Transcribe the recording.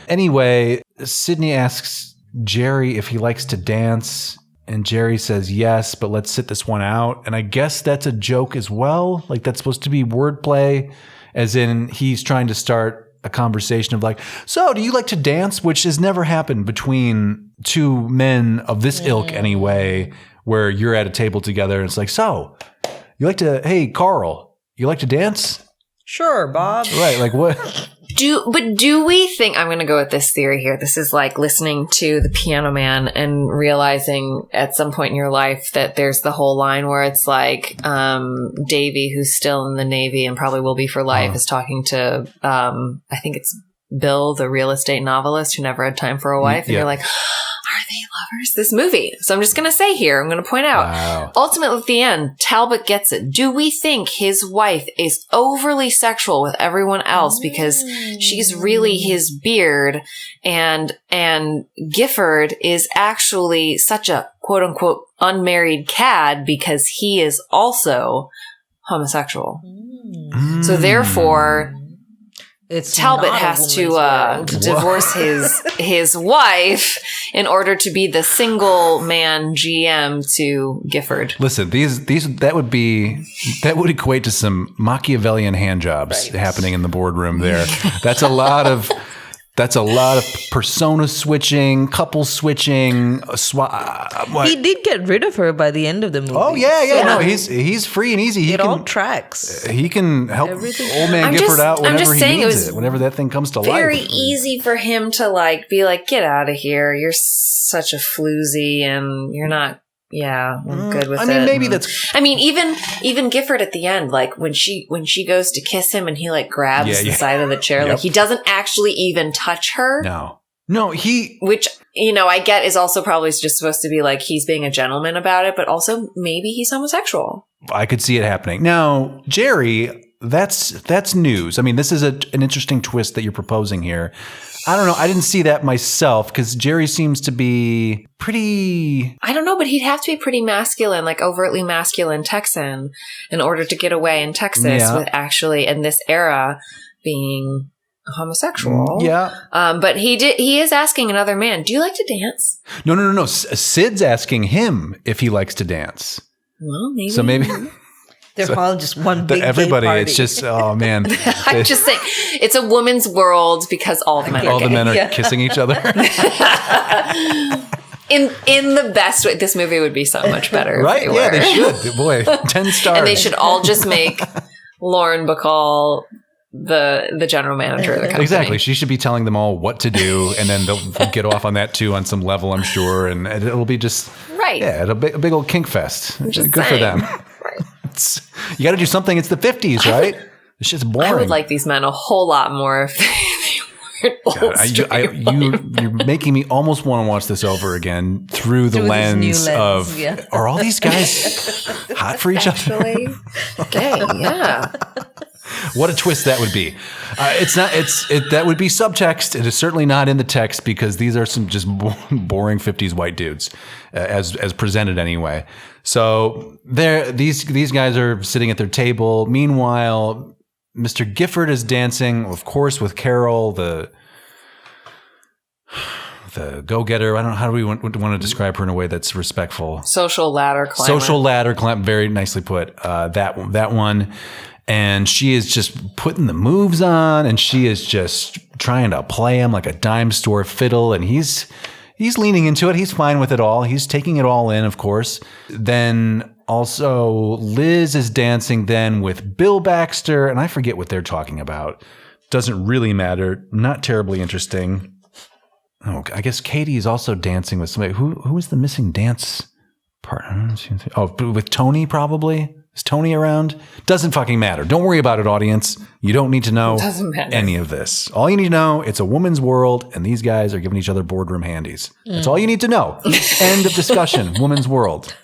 Anyway, Sydney asks Jerry if he likes to dance. And Jerry says, yes, but let's sit this one out. And I guess that's a joke as well. Like that's supposed to be wordplay, as in he's trying to start a conversation of like, so do you like to dance? Which has never happened between two men of this ilk anyway, where you're at a table together and it's like, so you like to, hey, Carl, you like to dance? Sure, Bob. Right. Like what? Do we think, I'm going to go with this theory here. This is like listening to The Piano Man and realizing at some point in your life that there's the whole line where it's like, Davy, who's still in the Navy and probably will be for life, is talking to, I think it's Bill, the real estate novelist who never had time for a wife. And you're like, are they lovers? This movie. So I'm just going to say here, I'm going to point out, ultimately at the end, Talbot gets it. Do we think his wife is overly sexual with everyone else because she's really his beard and Gifford is actually such a quote unquote unmarried cad because he is also homosexual. So therefore, Talbot has to divorce his wife in order to be the single man GM to Gifford. Listen, that would equate to some Machiavellian hand jobs happening in the boardroom there. That's a lot of persona switching, couple switching. He did get rid of her by the end of the movie. Oh yeah. No, he's free and easy. It all tracks. He can help old man Gifford out whenever he needs it. Whenever that thing comes to life. Very easy for him to like be like, get out of here. You're such a floozy, and you're not. Yeah, I'm good with it. I mean, maybe that's. I mean, even Gifford at the end, like when she goes to kiss him and he like grabs the side of the chair, like he doesn't actually even touch her. No, he. Which I get is also probably just supposed to be like he's being a gentleman about it, but also maybe he's homosexual. I could see it happening. Now, Jerry, that's news. I mean, this is an interesting twist that you're proposing here. I don't know. I didn't see that myself because Jerry seems to be pretty... I don't know, but he'd have to be pretty masculine, like overtly masculine Texan in order to get away in Texas with actually, in this era, being homosexual. Yeah. But he is asking another man, do you like to dance? No. Sid's asking him if he likes to dance. Well, maybe. So maybe... They're all just one big everybody. gay party. It's just man. I'm just saying, it's a woman's world because all the men are kissing each other. in the best way. This movie would be so much better, right? If they should. Boy, 10 stars. And they should all just make Lauren Bacall the general manager of the company. Exactly. She should be telling them all what to do, and then they'll get off on that too on some level, I'm sure, and it'll be just it'll be a big old kink fest. Good for them. Right. You got to do something. It's the 50s, right? This shit's boring. I would like these men a whole lot more if they weren't old. You're making me almost want to watch this over again through the lens of, are all these guys hot for each other? Gay, yeah. What a twist that would be. It's not. That would be subtext. It is certainly not in the text because these are some just boring 50s white dudes, as presented anyway. So these guys are sitting at their table. Meanwhile, Mr. Gifford is dancing, of course, with Carol, the go-getter. I don't know, how do we want to describe her in a way that's respectful? Social ladder climber. Very nicely put. That one. And she is just putting the moves on, and she is just trying to play him like a dime store fiddle. And he's leaning into it. He's fine with it all. He's taking it all in, of course. Then also Liz is dancing then with Bill Baxter, and I forget what they're talking about. Doesn't really matter. Not terribly interesting. Oh, I guess Katie is also dancing with somebody. Who is the missing dance partner? Oh, with Tony probably. Is Tony around? Doesn't fucking matter. Don't worry about it, audience. You don't need to know any of this. All you need to know, it's a woman's world, and these guys are giving each other boardroom handies. That's all you need to know. End of discussion. Woman's world.